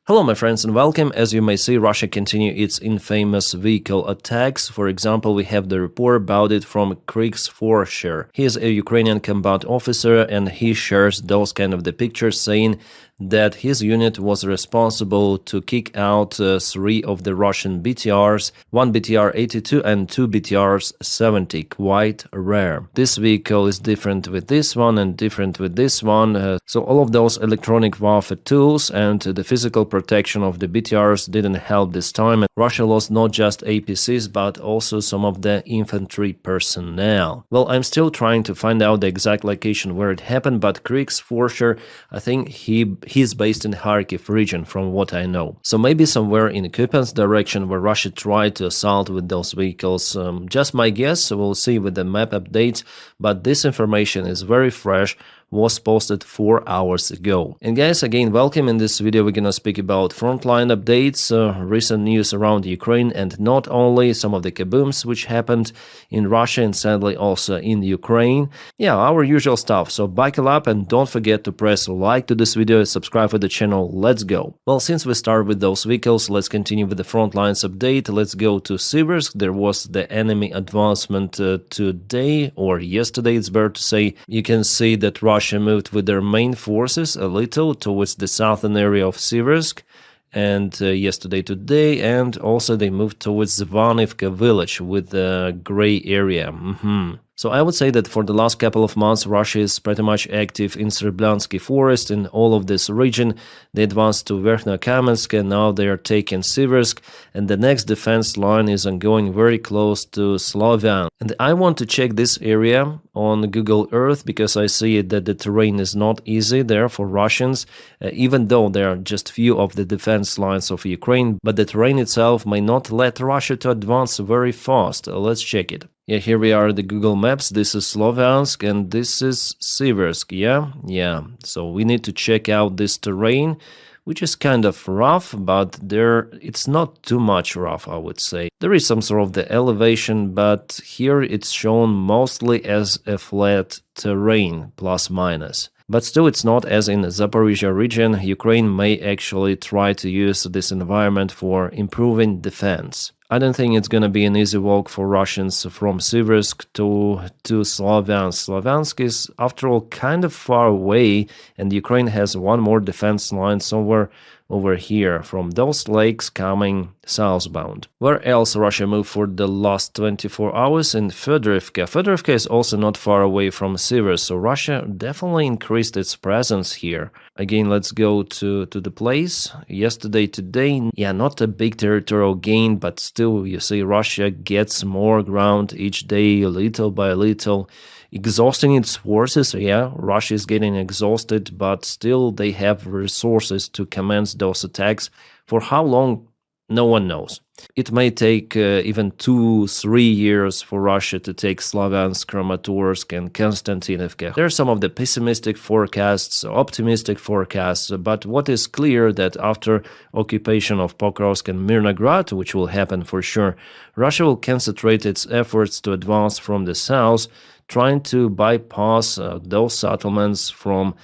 Hello my friends and welcome. As you may see, Russia continue its infamous vehicle attacks. For example, we have the report about it from Krigsforscher. He is a Ukrainian combat officer and he shares those kind of the pictures saying that his unit was responsible to kick out 3 of the Russian BTRs, 1 BTR-82 and 2 BTRs-70, quite rare. This vehicle is different with this one and different with this one, so all of those electronic warfare tools and the physical protection of the BTRs didn't help this time. Russia lost not just APCs but also some of the infantry personnel. Well, I'm still trying to find out the exact location where it happened, but Krigsforscher, I think he's based in Kharkiv region from what I know. So maybe somewhere in Pokrovsk Direction where Russia tried to assault with those vehicles. Just my guess, we'll see with the map updates, but this information is very fresh, was posted 4 hours ago. And guys, again, welcome. In this video we're gonna speak about frontline updates, recent news around Ukraine, and not only some of the kabooms which happened in Russia and sadly also in Ukraine. Yeah, our usual stuff. So buckle up and don't forget to press like to this video and subscribe for the channel. Let's go. Well, since we start with those vehicles, let's continue with the frontlines update. Let's go to Siversk. There was the enemy advancement today or yesterday, it's better to say. You can see that Russia moved with their main forces a little towards the southern area of Siversk, and today, and also they moved towards Zvanivka village with the gray area. So I would say that for the last couple of months, Russia is pretty much active in Sreblansky forest in all of this region. They advanced to Verkhnokamensk and now they are taking Siversk, and the next defense line is ongoing very close to Sloviansk. And I want to check this area on Google Earth because I see that the terrain is not easy there for Russians, even though there are just few of the defense lines of Ukraine, but the terrain itself may not let Russia to advance very fast. Let's check it. Yeah, here we are, the Google Maps. This is Sloviansk and this is Siversk. Yeah. So we need to check out this terrain, which is kind of rough, but it's not too much rough, I would say. There is some sort of the elevation, but here it's shown mostly as a flat terrain, plus minus. But still, it's not as in the Zaporizhia region. Ukraine may actually try to use this environment for improving defense. I don't think it's going to be an easy walk for Russians from Siversk to Sloviansk. Sloviansk is, after all, kind of far away, and Ukraine has one more defense line somewhere over here from those lakes coming southbound. Where else Russia moved for the last 24 hours? In Fedorivka. Fedorivka is also not far away from Siversk, so Russia definitely increased its presence here. Again, let's go to the place. Today, yeah, not a big territorial gain, but still, you see, Russia gets more ground each day, little by little, exhausting its forces. Yeah, Russia is getting exhausted, but still they have resources to commence those attacks. For how long? No one knows. It may take even 2-3 years for Russia to take Sloviansk, Kramatorsk and Konstantinovka. There are some of the pessimistic forecasts, optimistic forecasts, but what is clear that after occupation of Pokrovsk and Mirnograd, which will happen for sure, Russia will concentrate its efforts to advance from the south, trying to bypass those settlements from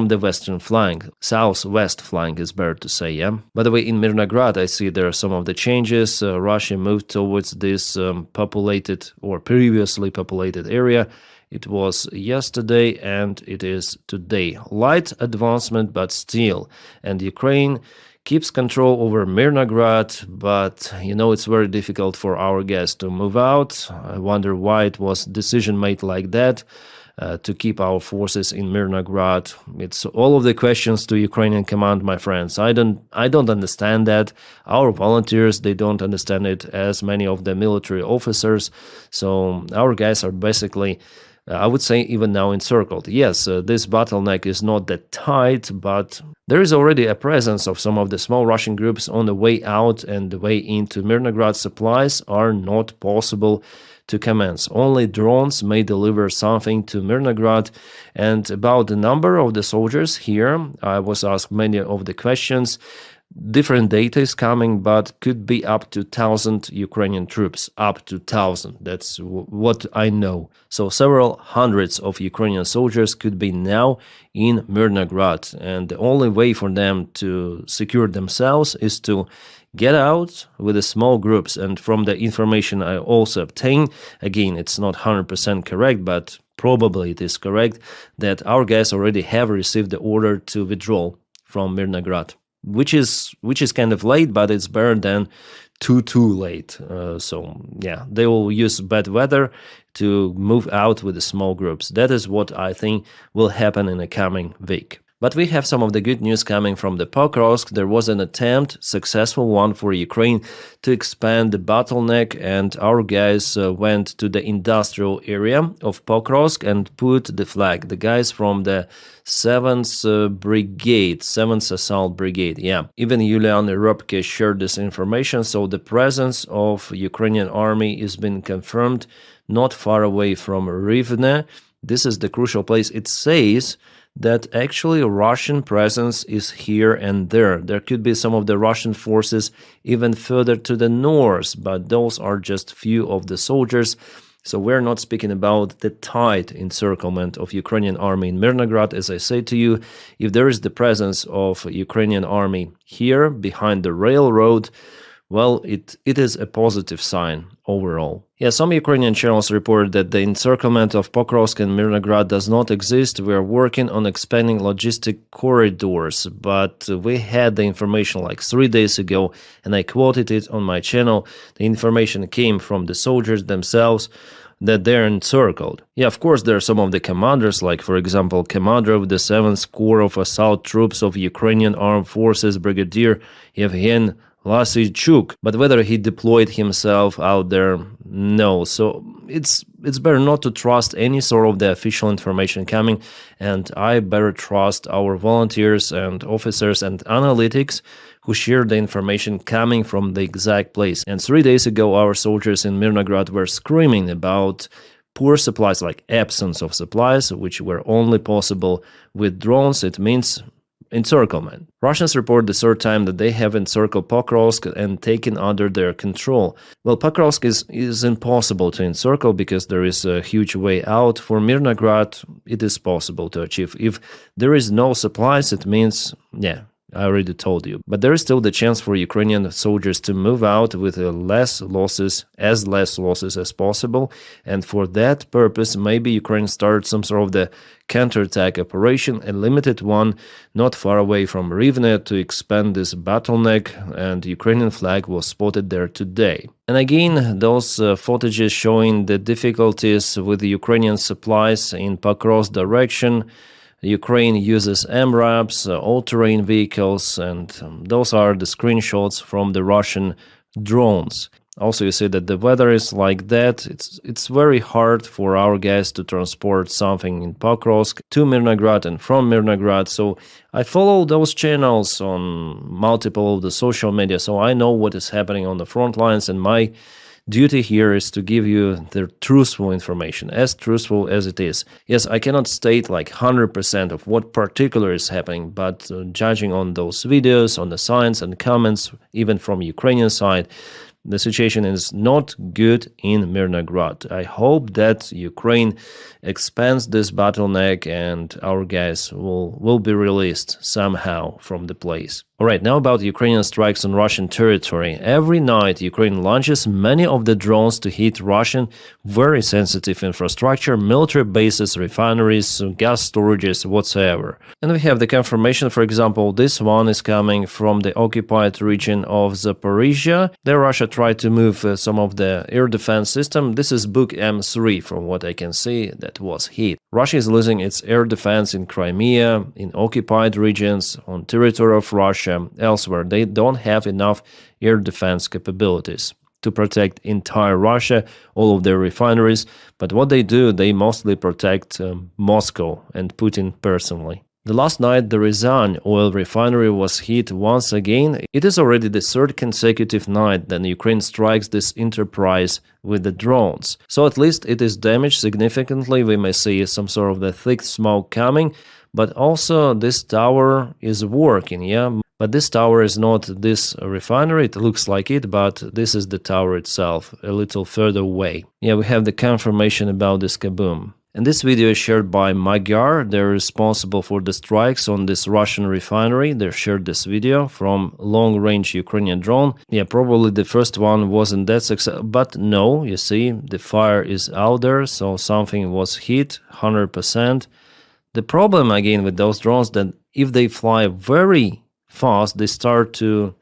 the western flank. Southwest flank is better to say, yeah? By the way, in Mirnograd, I see there are some of the changes. Russia moved towards this populated or previously populated area. It was yesterday and it is today. Light advancement, but still. And Ukraine keeps control over Mirnograd, but it's very difficult for our guys to move out. I wonder why it was decision made like that to keep our forces in Mirnograd. It's all of the questions to Ukrainian command, my friends. I don't understand that. Our volunteers, they don't understand it, as many of the military officers. So our guys are basically, I would say, even now encircled. Yes, this bottleneck is not that tight, but there is already a presence of some of the small Russian groups on the way out, and the way into Mirnograd. Supplies are not possible to commence. Only drones may deliver something to Mirnograd. And about the number of the soldiers here, I was asked many of the questions. Different data is coming, but could be up to 1,000 Ukrainian troops, up to 1,000. That's what I know. So several hundreds of Ukrainian soldiers could be now in Mirnograd, and the only way for them to secure themselves is to get out with the small groups. And from the information I also obtained, again, it's not 100% correct, but probably it is correct, that our guys already have received the order to withdraw from Mirnograd. Which is kind of late, but it's better than too late. So yeah, they will use bad weather to move out with the small groups. That is what I think will happen in the coming week. But we have some of the good news coming from the Pokrovsk. There was an attempt, successful one for Ukraine, to expand the bottleneck, and our guys went to the industrial area of Pokrovsk and put the flag. The guys from the 7th Brigade, 7th Assault Brigade, yeah. Even Yulian Robke shared this information, so the presence of Ukrainian army is being confirmed not far away from Rivne. This is the crucial place. It says that actually Russian presence is here and there. There could be some of the Russian forces even further to the north, but those are just few of the soldiers. So we're not speaking about the tight encirclement of Ukrainian army in Mirnograd. As I say to you, if there is the presence of Ukrainian army here behind the railroad, well, it is a positive sign overall. Yeah, some Ukrainian channels report that the encirclement of Pokrovsk and Mirnograd does not exist. We are working on expanding logistic corridors, but we had the information like 3 days ago, and I quoted it on my channel. The information came from the soldiers themselves that they're encircled. Yeah, of course, there are some of the commanders, like, for example, commander of the 7th Corps of Assault Troops of Ukrainian Armed Forces, Brigadier Yevhen Lasichuk, but whether he deployed himself out there, no. So it's better not to trust any sort of the official information coming, and I better trust our volunteers and officers and analytics who share the information coming from the exact place. And 3 days ago, our soldiers in Mirnograd were screaming about poor supplies, like absence of supplies, which were only possible with drones. It means encirclement. Russians report the third time that they have encircled Pokrovsk and taken under their control. Well, Pokrovsk is impossible to encircle because there is a huge way out. For Mirnograd, it is possible to achieve. If there is no supplies, it means, yeah, I already told you. But there is still the chance for Ukrainian soldiers to move out with less losses as possible. And for that purpose, maybe Ukraine started some sort of the counterattack operation, a limited one, not far away from Rivne, to expand this bottleneck, and Ukrainian flag was spotted there today. And again, those footages showing the difficulties with the Ukrainian supplies in Pokrovsk Direction. Ukraine uses MRAPs, all-terrain vehicles, and those are the screenshots from the Russian drones. Also, you see that the weather is like that. It's very hard for our guys to transport something in Pokrovsk to Mirnograd and from Mirnograd. So I follow those channels on multiple of the social media, so I know what is happening on the front lines, and my duty here is to give you the truthful information, as truthful as it is. Yes, I cannot state like 100% of what particular is happening, but judging on those videos, on the signs and comments, even from Ukrainian side, the situation is not good in Mirnograd. I hope that Ukraine expands this bottleneck and our guys will be released somehow from the place. Alright, now about Ukrainian strikes on Russian territory. Every night Ukraine launches many of the drones to hit Russian very sensitive infrastructure, military bases, refineries, gas storages, whatsoever. And we have the confirmation, for example, this one is coming from the occupied region of Zaporizhia. There Russia tried to move some of the air defense system. This is Buk M3 from what I can see that was hit. Russia is losing its air defense in Crimea, in occupied regions, on territory of Russia, elsewhere. They don't have enough air defense capabilities to protect entire Russia, all of their refineries. But what they do, they mostly protect Moscow and Putin personally. The last night, the Ryazan oil refinery was hit once again. It is already the third consecutive night that Ukraine strikes this enterprise with the drones. So at least it is damaged significantly. We may see some sort of the thick smoke coming, but also this tower is working, yeah? But this tower is not this refinery, it looks like it, but this is the tower itself, a little further away. Yeah, we have the confirmation about this kaboom. And this video is shared by Magyar. They're responsible for the strikes on this Russian refinery. They shared this video from long-range Ukrainian drone. Yeah, probably the first one wasn't that successful, but no, you see, the fire is out there, so something was hit, 100%. The problem, again, with those drones, that if they fly very fast, they start to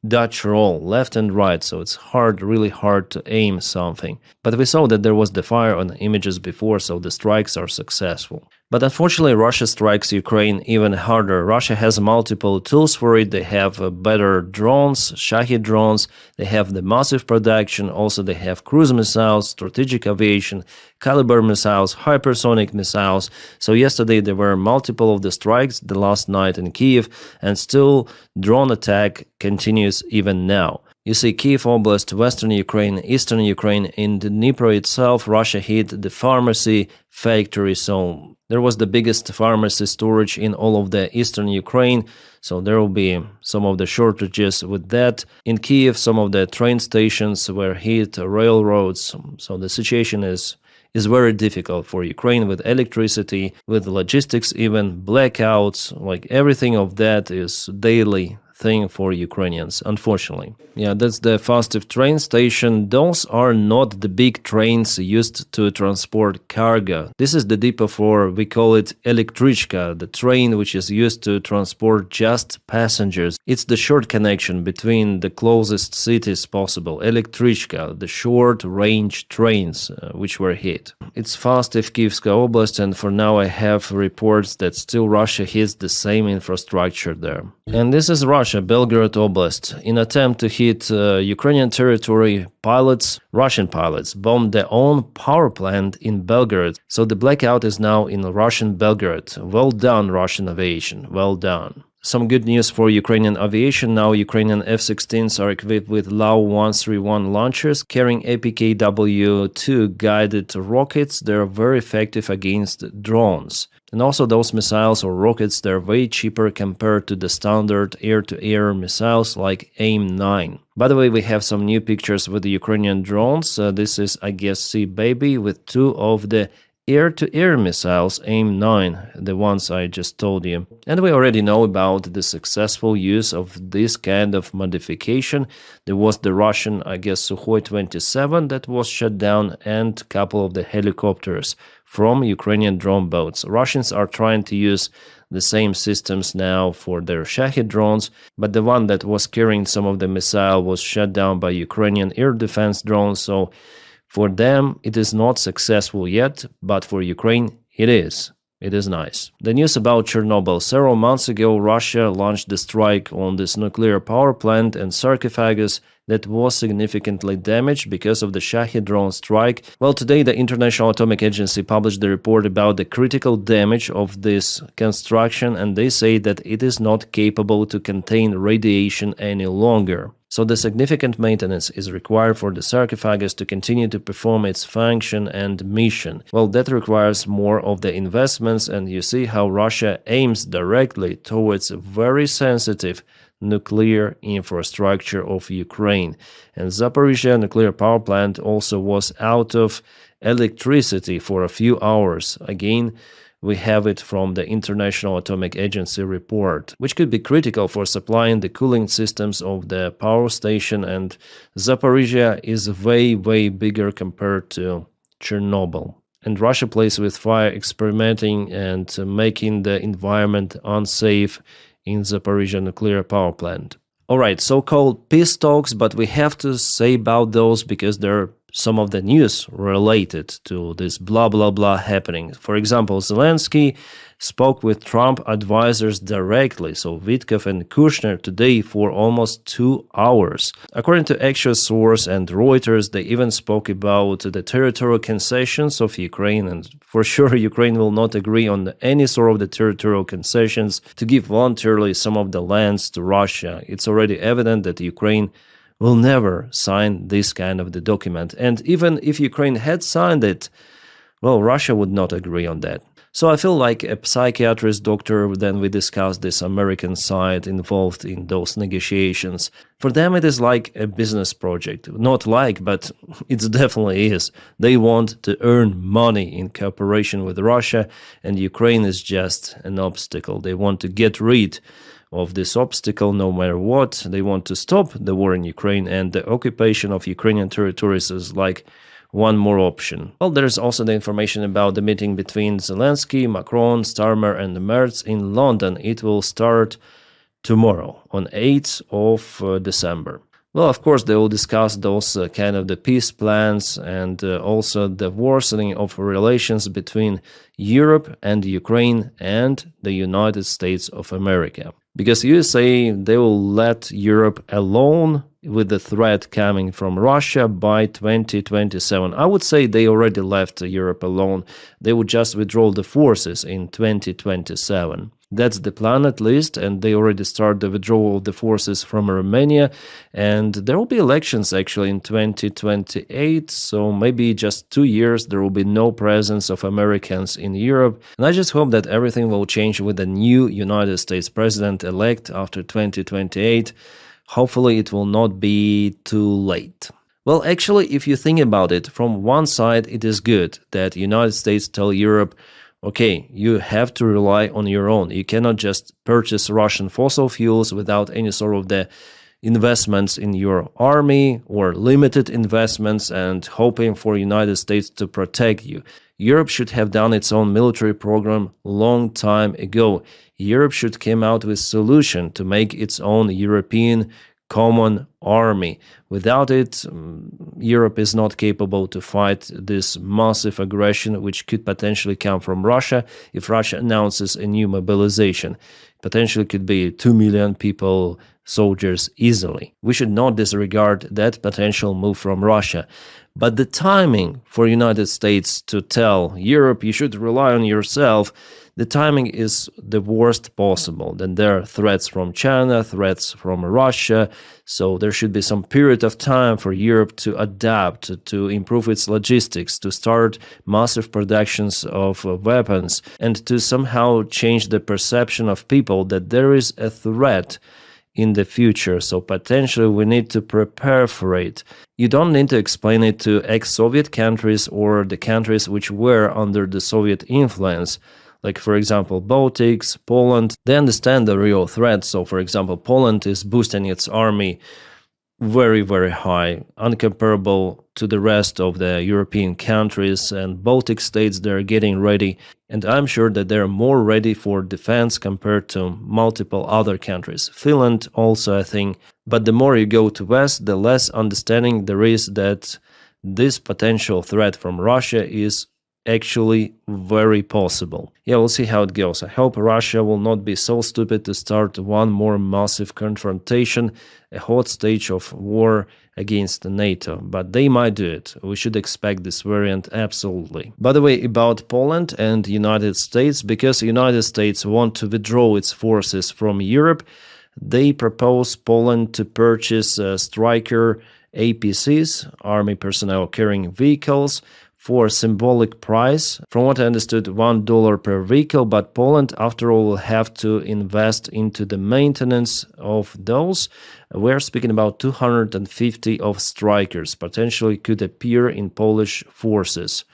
Dutch roll left and right, so it's really hard to aim something. But we saw that there was the fire on the images before, so the strikes are successful. But unfortunately, Russia strikes Ukraine even harder. Russia has multiple tools for it. They have better drones, Shahed drones. They have the massive production. Also, they have cruise missiles, strategic aviation, caliber missiles, hypersonic missiles. So yesterday there were multiple of the strikes the last night in Kiev, and still drone attack continues even now. You see Kiev Oblast, Western Ukraine, Eastern Ukraine. In Dnipro itself, Russia hit the pharmacy factory, so there was the biggest pharmacy storage in all of the Eastern Ukraine, so there will be some of the shortages with that. In Kiev, some of the train stations were hit, railroads, so the situation is very difficult for Ukraine with electricity, with logistics, even blackouts, like everything of that is daily thing for Ukrainians, unfortunately. Yeah, that's the Fastov train station. Those are not the big trains used to transport cargo. This is the depot for, we call it Elektrichka, the train which is used to transport just passengers. It's the short connection between the closest cities possible. Elektrichka, the short-range trains which were hit. It's Fastov, Kievska Oblast, and for now I have reports that still Russia hits the same infrastructure there. And this is Russia, Belgorod Oblast. In attempt to hit Ukrainian territory, Russian pilots, bombed their own power plant in Belgorod. So the blackout is now in Russian Belgorod. Well done, Russian aviation. Well done. Some good news for Ukrainian aviation. Now Ukrainian F-16s are equipped with LAU-131 launchers carrying APKW-2 guided rockets. They're very effective against drones. And also those missiles or rockets, they're way cheaper compared to the standard air-to-air missiles like AIM-9. By the way, we have some new pictures with the Ukrainian drones. This is, I guess, C-Baby with two of the air-to-air missiles, AIM-9, the ones I just told you. And we already know about the successful use of this kind of modification. There was the Russian, I guess, Sukhoi 27 that was shut down, and a couple of the helicopters from Ukrainian drone boats. Russians are trying to use the same systems now for their Shahed drones, but the one that was carrying some of the missile was shut down by Ukrainian air defense drones, so for them it is not successful yet, but for Ukraine it is. It is nice. The news about Chernobyl. Several months ago, Russia launched the strike on this nuclear power plant and sarcophagus that was significantly damaged because of the Shahed drone strike. Well, today the International Atomic Agency published the report about the critical damage of this construction, and they say that it is not capable to contain radiation any longer. So the significant maintenance is required for the sarcophagus to continue to perform its function and mission. Well, that requires more of the investments, and you see how Russia aims directly towards a very sensitive nuclear infrastructure of Ukraine. And Zaporizhzhia nuclear power plant also was out of electricity for a few hours. Again, we have it from the International Atomic Agency report, which could be critical for supplying the cooling systems of the power station, and Zaporizhzhia is way bigger compared to Chernobyl. And Russia plays with fire, experimenting and making the environment unsafe in Zaporizhzhia nuclear power plant. Alright, so-called peace talks, but we have to say about those because they're some of the news related to this blah blah blah happening. For example, Zelensky spoke with Trump advisors directly, so Witkoff and Kushner, today for almost 2 hours. According to actual source and Reuters, they even spoke about the territorial concessions of Ukraine, and for sure Ukraine will not agree on any sort of the territorial concessions to give voluntarily some of the lands to Russia. It's already evident that Ukraine will never sign this kind of the document. And even if Ukraine had signed it, well, Russia would not agree on that. So I feel like a psychiatrist doctor, then we discuss this American side involved in those negotiations. For them it is like a business project. Not like, but it definitely is. They want to earn money in cooperation with Russia, and Ukraine is just an obstacle. They want to get rid of this obstacle no matter what. They want to stop the war in Ukraine, and the occupation of Ukrainian territories is like one more option. Well, there's also the information about the meeting between Zelensky, Macron, Starmer and Merz in London. It will start tomorrow on 8th of December. Well, of course, they will discuss those kind of the peace plans and also the worsening of relations between Europe and Ukraine and the United States of America. Because USA, they will let Europe alone with the threat coming from Russia by 2027. I would say they already left Europe alone. They would just withdraw the forces in 2027. That's the plan at least, and they already start the withdrawal of the forces from Romania, and there will be elections actually in 2028, so maybe just 2 years there will be no presence of Americans in Europe, and I just hope that everything will change with the new United States president-elect after 2028. Hopefully it will not be too late. Well, actually, if you think about it, from one side it is good that United States tell Europe, okay, you have to rely on your own. You cannot just purchase Russian fossil fuels without any sort of the investments in your army or limited investments and hoping for United States to protect you. Europe should have done its own military program long time ago. Europe should come out with solution to make its own European common army. Without it, Europe is not capable to fight this massive aggression which could potentially come from Russia if Russia announces a new mobilization. Potentially could be 2 million people, soldiers easily. We should not disregard that potential move from Russia. But the timing for United States to tell Europe you should rely on yourself, the timing is the worst possible. Then there are threats from China, threats from Russia, so there should be some period of time for Europe to adapt, to improve its logistics, to start massive productions of weapons, and to somehow change the perception of people that there is a threat in the future, so potentially we need to prepare for it. You don't need to explain it to ex-Soviet countries or the countries which were under the Soviet influence. Like, for example, Baltics, Poland, they understand the real threat. So, for example, Poland is boosting its army very, very high, uncomparable to the rest of the European countries, and Baltic states, they're getting ready. And I'm sure that they're more ready for defense compared to multiple other countries. Finland also, I think. But the more you go to West, the less understanding there is that this potential threat from Russia is actually very possible. Yeah, we'll see how it goes. I hope Russia will not be so stupid to start one more massive confrontation, a hot stage of war against NATO, but they might do it. We should expect this variant absolutely. By the way, about Poland and United States, because United States want to withdraw its forces from Europe, they propose Poland to purchase Stryker APCs, Army Personnel Carrying Vehicles, for a symbolic price. From what I understood, $1 per vehicle, but Poland, after all, will have to invest into the maintenance of those. We're speaking about 250 of Strykers, potentially could appear in Polish forces.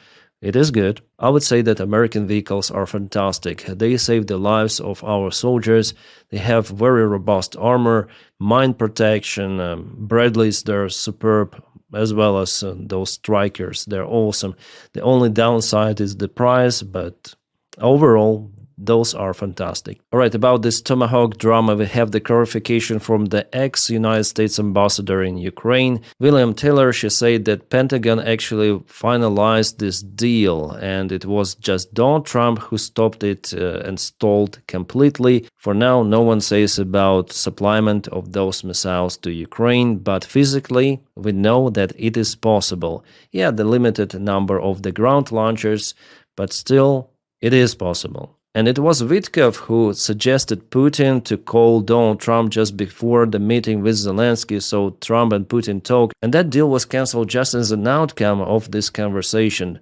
It is good. I would say that American vehicles are fantastic. They save the lives of our soldiers. They have very robust armor, mine protection, Bradleys, they're superb, as well as those Strykers. They're awesome. The only downside is the price, but overall, those are fantastic. All right, about this Tomahawk drama, we have the clarification from the ex-United States ambassador in Ukraine, William Taylor. She said that Pentagon actually finalized this deal, and it was just Donald Trump who stopped it and stalled completely. For now, no one says about supplyment of those missiles to Ukraine, but physically, we know that it is possible. Yeah, the limited number of the ground launchers, but still, it is possible. And it was Witkov who suggested Putin to call Donald Trump just before the meeting with Zelensky, so Trump and Putin talk, and that deal was cancelled just as an outcome of this conversation.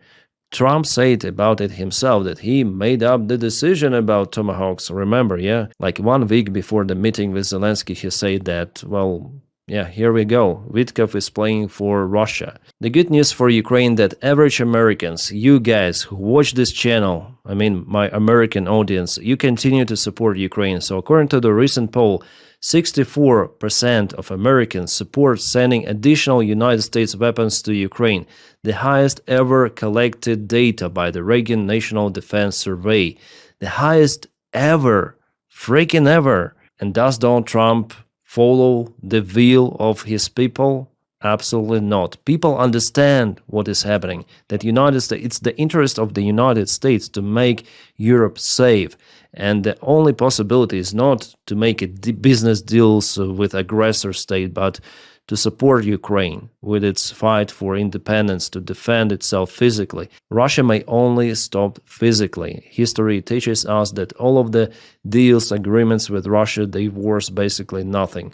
Trump said about it himself that he made up the decision about Tomahawks. Remember, yeah? Like 1 week before the meeting with Zelensky, he said that, well, yeah, here we go. Witkov is playing for Russia. The good news for Ukraine that average Americans, you guys who watch this channel, I mean my American audience, you continue to support Ukraine. So according to the recent poll, 64% of Americans support sending additional United States weapons to Ukraine, the highest ever collected data by the Reagan National Defense Survey. The highest ever, freaking ever. And does Donald Trump follow the will of his people? Absolutely not. People understand what is happening, that United States, it's the interest of the United States to make Europe safe. And the only possibility is not to make business deals with aggressor state, but to support Ukraine with its fight for independence, to defend itself physically. Russia may only stop physically. History teaches us that all of the deals, agreements with Russia, they worth basically nothing.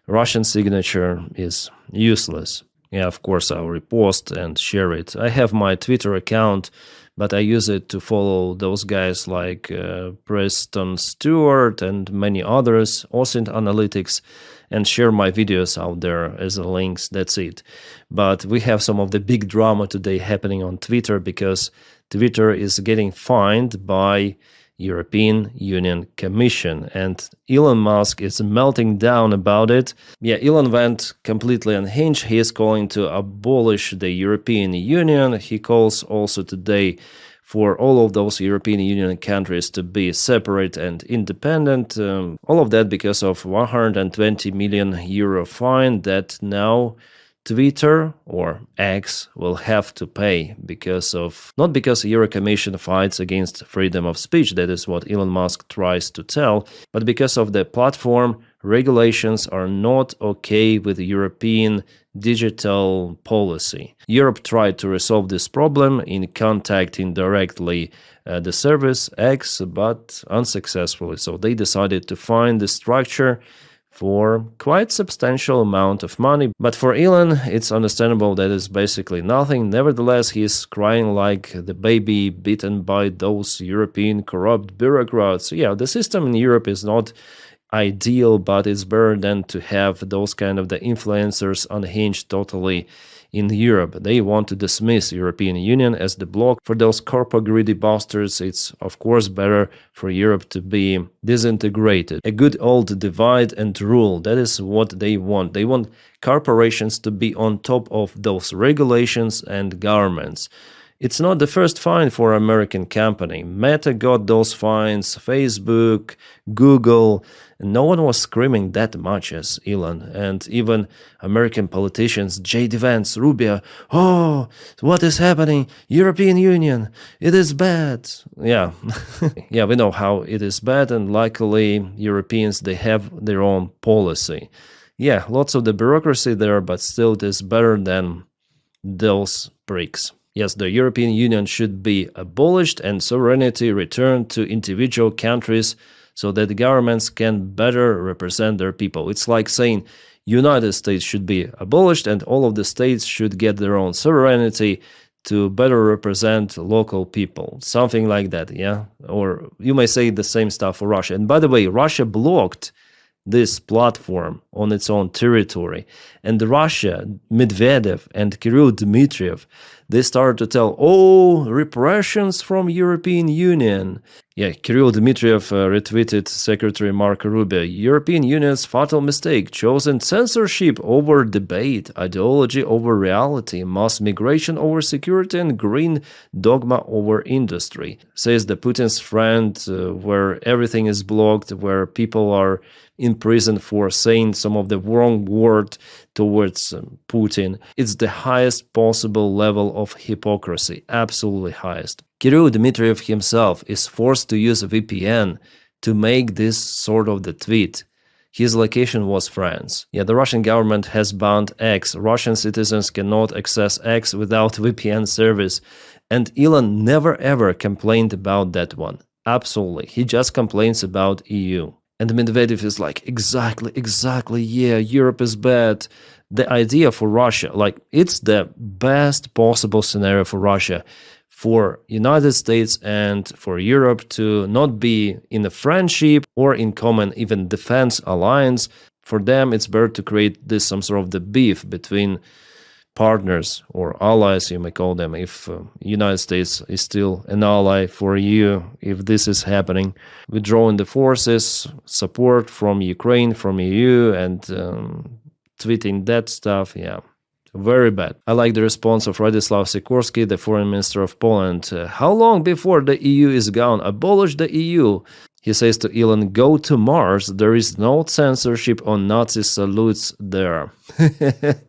Russian signature is useless. Yeah, of course, I'll repost and share it. I have my Twitter account, but I use it to follow those guys like Preston Stewart and many others, OSINT Analytics, and share my videos out there as links. That's it. But we have some of the big drama today happening on Twitter because Twitter is getting fined by European Union Commission, and Elon Musk is melting down about it. Yeah, Elon went completely unhinged. He is calling to abolish the European Union. He calls also today for all of those European Union countries to be separate and independent. All of that because of 120 million euro fine that now Twitter or X will have to pay because of, not because the Euro Commission fights against freedom of speech, that is what Elon Musk tries to tell, but because of the platform regulations are not okay with European digital policy. Europe tried to resolve this problem in contacting directly the service X, but unsuccessfully. So they decided to find the structure for quite substantial amount of money. But for Elon, it's understandable that it's basically nothing. Nevertheless, he's crying like the baby bitten by those European corrupt bureaucrats. Yeah, the system in Europe is not ideal, but it's better than to have those kind of the influencers unhinged totally in Europe. They want to dismiss European Union as the bloc. For those corporate greedy bastards, it's of course better for Europe to be disintegrated. A good old divide and rule, that is what they want. They want corporations to be on top of those regulations and governments. It's not the first fine for American company. Meta got those fines, Facebook, Google. No one was screaming that much as Elon. And even American politicians, J.D. Vance, Rubio, oh, what is happening? European Union, it is bad. Yeah, yeah, we know how it is bad, and luckily Europeans, they have their own policy. Yeah, lots of the bureaucracy there, but still it is better than those pricks. Yes, the European Union should be abolished and sovereignty returned to individual countries so that the governments can better represent their people. It's like saying United States should be abolished and all of the states should get their own sovereignty to better represent local people. Something like that, yeah? Or you may say the same stuff for Russia. And by the way, Russia blocked this platform on its own territory. And Russia, Medvedev and Kirill Dmitriev, they started to tell, oh, repressions from European Union. Yeah, Kirill Dmitriev retweeted Secretary Marco Rubio. European Union's fatal mistake, chosen censorship over debate, ideology over reality, mass migration over security, and green dogma over industry. Says the Putin's friend, where everything is blocked, where people are in prison for saying some of the wrong word towards Putin. It's the highest possible level of hypocrisy, absolutely highest. Kirill Dmitriev himself is forced to use a VPN to make this sort of the tweet. His location was France. Yeah, the Russian government has banned X. Russian citizens cannot access X without VPN service. And Elon never ever complained about that one. Absolutely. He just complains about EU. And Medvedev is like, exactly, yeah, Europe is bad. The idea for Russia, like, it's the best possible scenario for Russia. for United States and for Europe to not be in a friendship or in common even defense alliance. For them, it's better to create this some sort of the beef between partners or allies, you may call them, if United States is still an ally for you, if this is happening. Withdrawing the forces, support from Ukraine, from EU, and tweeting that stuff, yeah. Very bad. I like the response of Radoslaw Sikorski, the foreign minister of Poland. How long before the EU is gone? Abolish the EU. He says to Elon, go to Mars. There is no censorship on Nazi salutes there.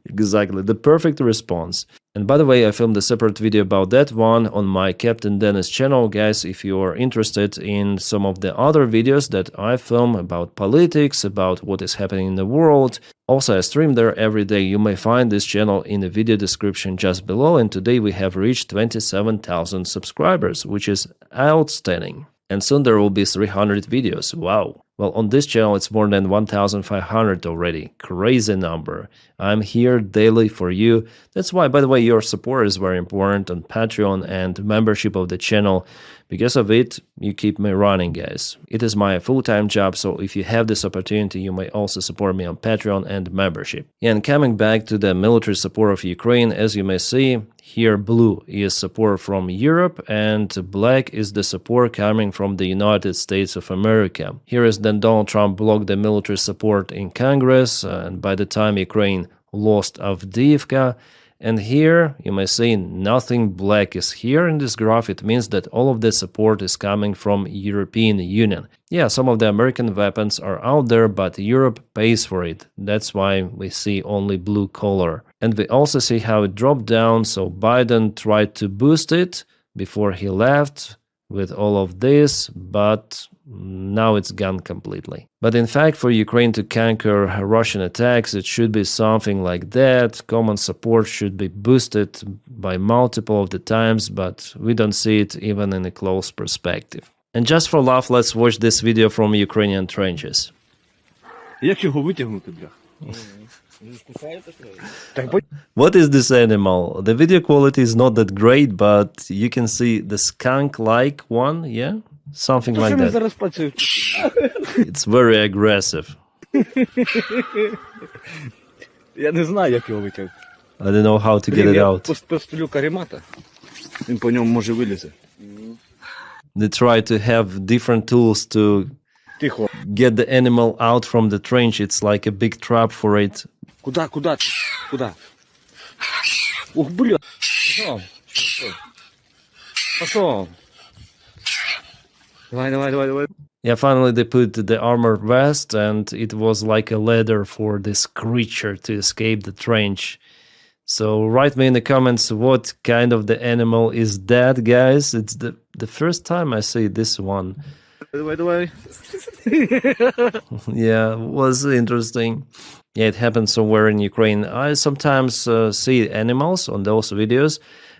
Exactly. The perfect response. And by the way, I filmed a separate video about that one on my Captain Dennis channel. Guys, if you are interested in some of the other videos that I film about politics, about what is happening in the world, also I stream there every day. You may find this channel in the video description just below. And today we have reached 27,000 subscribers, which is outstanding. And soon there will be 300 videos. Wow. Well, on this channel, it's more than 1,500 already. Crazy number. I'm here daily for you. That's why, by the way, your support is very important on Patreon and membership of the channel. Because of it, you keep me running, guys. It is my full-time job, so if you have this opportunity, you may also support me on Patreon and membership. And coming back to the military support of Ukraine, as you may see, here blue is support from Europe and black is the support coming from the United States of America. Here is then Donald Trump blocked the military support in Congress, and by the time Ukraine lost Avdiivka, and here you may see nothing black is here in this graph. It means that all of the support is coming from European Union. Yeah, some of the American weapons are out there, but Europe pays for it. That's why we see only blue color. And we also see how it dropped down. So Biden tried to boost it before he left with all of this, but now it's gone completely. But in fact, for Ukraine to conquer Russian attacks, it should be something like that. Common support should be boosted by multiple of the times, but we don't see it even in a close perspective. And just for laugh, let's watch this video from Ukrainian trenches. Як його витягнути, бля? What is this animal? The video quality is not that great, but you can see the skunk-like one, yeah? Something like that. Зараз працюю. It's very aggressive. Я не знаю, як його витягнути. I don't know how to get it out. Постелю каремата. Він по ньому може вилізе. They try to have different tools to Тихо. get the animal out from the trench. It's like a big trap for it. Куда ти? Куда? Ух, бля. Пошел. Давай. Yeah, finally they put the armor vest, and it was like a ladder for this creature to escape the trench. So write me in the comments what kind of the animal is that, guys. It's the first time I see this one. Давай. Yeah, was interesting. Yeah, it happened somewhere in Ukraine. I sometimes see animals on those videos,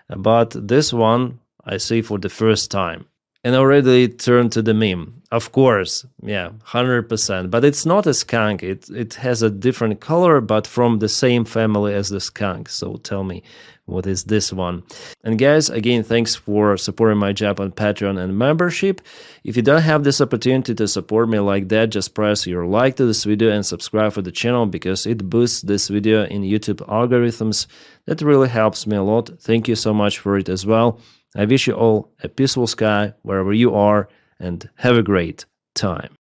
but this one I see for the first time. And already turned to the meme. Of course, yeah, 100%. But it's not a skunk. It has a different color, but from the same family as the skunk. So tell me, what is this one? And guys, again, thanks for supporting my job on Patreon and membership. If you don't have this opportunity to support me like that, just press your like to this video and subscribe for the channel, because it boosts this video in YouTube algorithms. That really helps me a lot. Thank you so much for it as well. I wish you all a peaceful sky wherever you are, and have a great time.